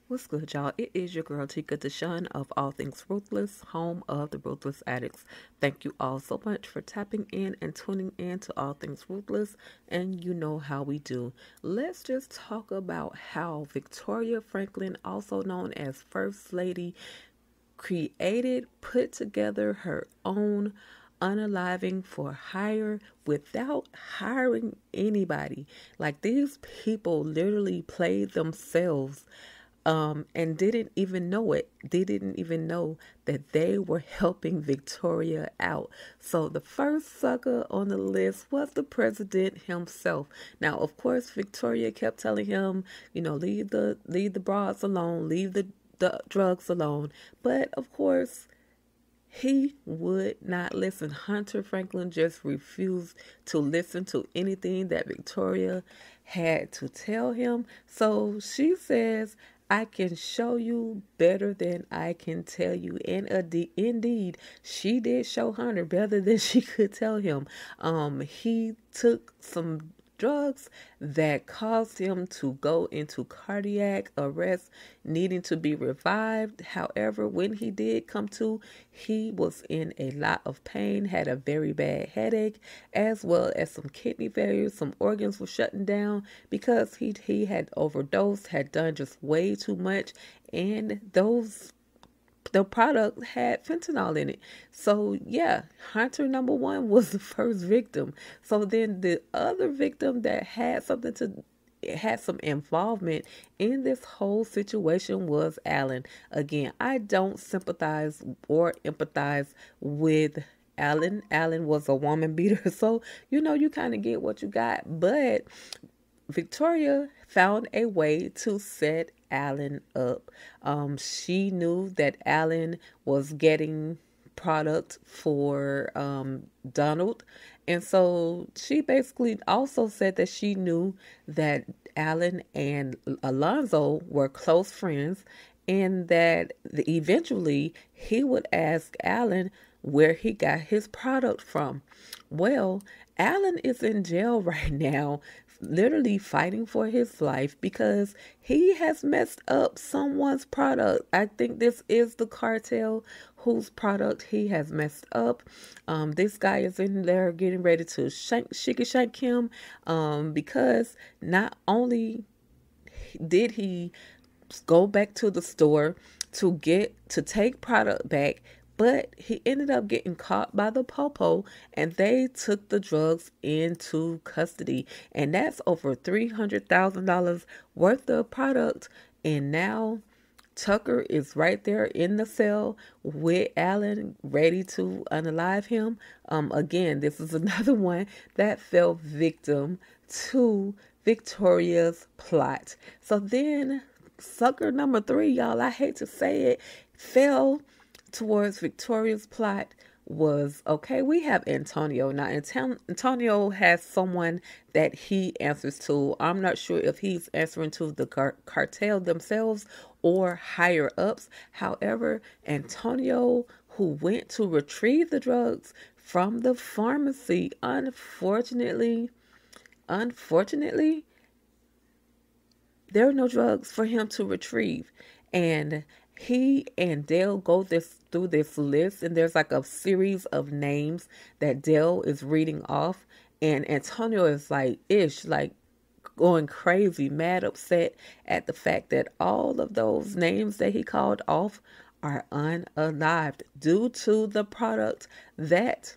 What's good, y'all? It is your girl Tika Deshawn of All Things Ruthless, home of the Ruthless Addicts. Thank you all so much for tapping in and tuning in to All Things Ruthless, and you know how we do. Let's just talk about how Victoria Franklin, also known as First Lady, put together her own unaliving for hire without hiring anybody. Like, these people literally played themselves, and didn't even know it. They didn't even know that they were helping Victoria out. So the first sucker on the list was the president himself. Now, of course, Victoria kept telling him, leave the broads alone, leave the drugs alone. But of course, he would not listen. Hunter Franklin just refused to listen to anything that Victoria had to tell him. So she says, I can show you better than I can tell you. And indeed, she did show Hunter better than she could tell him. He took some drugs that caused him to go into cardiac arrest, needing to be revived. However, when he did come to, he was in a lot of pain, had a very bad headache, as well as some kidney failure. Some organs were shutting down because he had overdosed, had done just way too much, and the product had fentanyl in it. So yeah, Hunter number one was the first victim. So then the other victim that had some involvement in this whole situation was Alan. Again, I don't sympathize or empathize with Alan. Alan was a woman beater, so you kind of get what you got. But Victoria found a way to set Alan up. She knew that Alan was getting product for Donald. And so she basically also said that she knew that Alan and Alonzo were close friends, and that eventually he would ask Alan where he got his product from. Well, Alan is in jail right now, literally fighting for his life because he has messed up someone's product. I think this is the cartel whose product he has messed up. This guy is in there getting ready to shank him, because not only did he go back to the store to take product back, but he ended up getting caught by the popo, and they took the drugs into custody. And that's over $300,000 worth of product. And now Tucker is right there in the cell with Alan, ready to unalive him. Again, this is another one that fell victim to Victoria's plot. So then sucker number three, y'all, I hate to say it, fell towards Victoria's plot. Was okay. We have Antonio now. Antonio has someone that he answers to. I'm not sure if he's answering to the cartel themselves or higher ups. However, Antonio, who went to retrieve the drugs from the pharmacy, unfortunately, there are no drugs for him to retrieve. And he and Dale go through this list, and there's like a series of names that Dale is reading off, and Antonio is like going crazy, mad, upset at the fact that all of those names that he called off are unalived due to the product that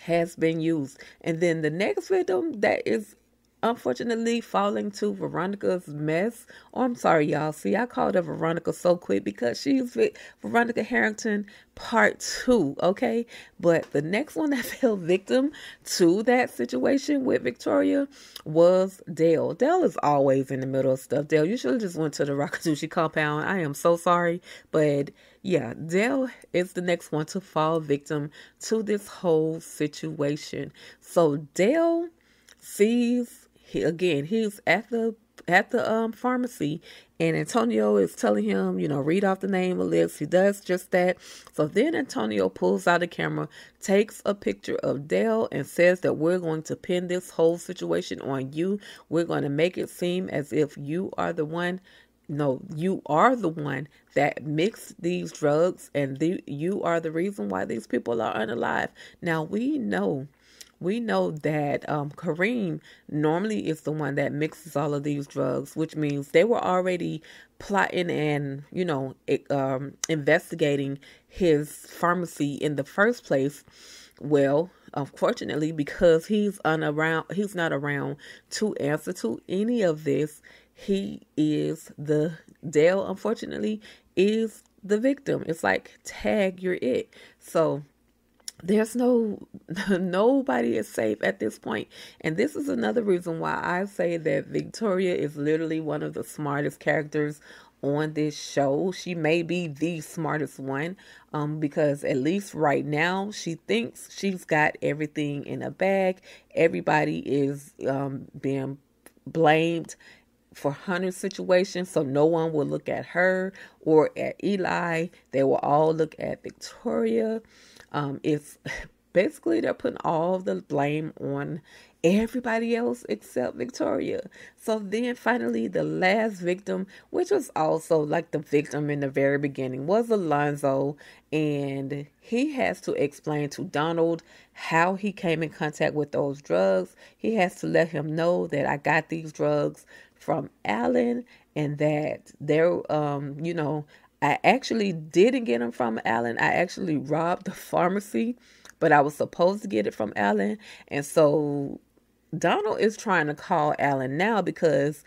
has been used. And then the next victim that is unfortunately falling to Veronica's mess. Oh, I'm sorry, y'all. See, I called her Veronica so quick because she's Veronica Harrington part 2, okay? But the next one that fell victim to that situation with Victoria was Dale. Dale is always in the middle of stuff. Dale, you should have just went to the Rakatushi compound. I am so sorry. But yeah, Dale is the next one to fall victim to this whole situation. So Dale sees, he's at the pharmacy, and Antonio is telling him, read off the name of the list. He does just that. So then Antonio pulls out a camera, takes a picture of Dale, and says that we're going to pin this whole situation on you. We're going to make it seem as if you are the one No, you are the one that mixed these drugs, and you are the reason why these people are unalive. Now we know that Kareem normally is the one that mixes all of these drugs, which means they were already plotting and investigating his pharmacy in the first place. Well, unfortunately, because he's not around to answer to any of this. Dale, unfortunately, is the victim. It's like, tag, you're it. So there's nobody is safe at this point. And this is another reason why I say that Victoria is literally one of the smartest characters on this show. She may be the smartest one, because at least right now she thinks she's got everything in a bag. Everybody is being blamed for Hunter's situation, so no one will look at her or at Eli. They will all look at Victoria. It's basically they're putting all the blame on everybody else except Victoria. So then finally the last victim, which was also like the victim in the very beginning, was Alonzo, and he has to explain to Donald how he came in contact with those drugs. He has to let him know that I got these drugs from Alan, and that I actually didn't get them from Alan. I actually robbed the pharmacy, but I was supposed to get it from Alan. And so Donald is trying to call Alan now because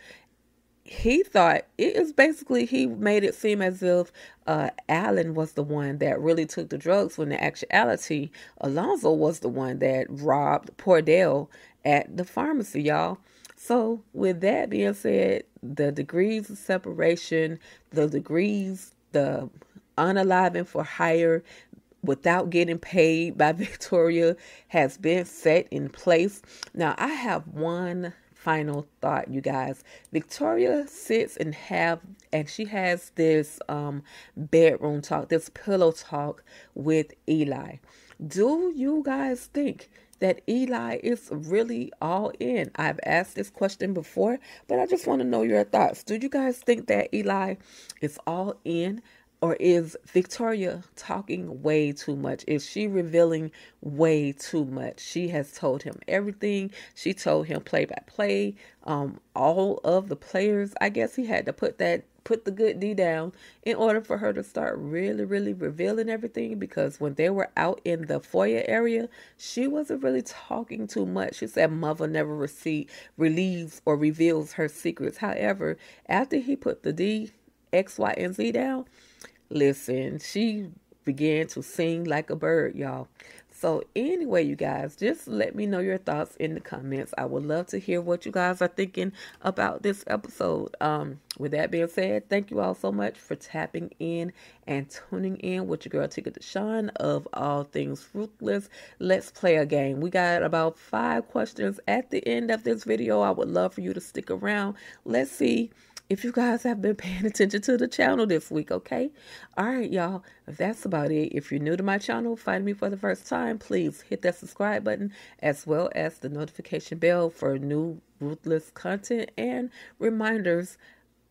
he thought it is basically, he made it seem as if Alan was the one that really took the drugs, when in actuality Alonzo was the one that robbed poor Dale at the pharmacy, y'all. So with that being said, the degrees of separation, the unaliving for hire without getting paid by Victoria has been set in place. Now I have one final thought, you guys. Victoria sits and she has this bedroom talk, this pillow talk with Eli. Do you guys think that Eli is really all in? I've asked this question before, but I just want to know your thoughts. Do you guys think that Eli is all in? Or is Victoria talking way too much? Is she revealing way too much? She has told him everything. She told him play by play. All of the players, I guess he had to put the good D down in order for her to start really, really revealing everything. Because when they were out in the foyer area, she wasn't really talking too much. She said mother never relieves or reveals her secrets. However, after he put the D, X, Y, and Z down, listen, she began to sing like a bird, y'all. So anyway, you guys, just let me know your thoughts in the comments. I would love to hear what you guys are thinking about this episode. With that being said, thank you all so much for tapping in and tuning in with your girl Tika Deshawn of All Things Ruthless. Let's play a game. We got about 5 questions at the end of this video. I would love for you to stick around. Let's see if you guys have been paying attention to the channel this week, okay? All right, y'all. That's about it. If you're new to my channel, find me for the first time, please hit that subscribe button as well as the notification bell for new Ruthless content and reminders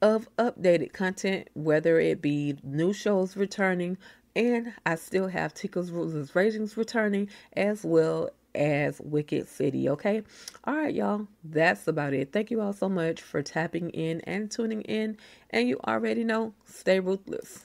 of updated content, whether it be new shows returning, and I still have Tika's Ruthless Ratings returning, as well as Wicked City, okay? All right, y'all, that's about it. Thank you all so much for tapping in and tuning in, and you already know, stay ruthless.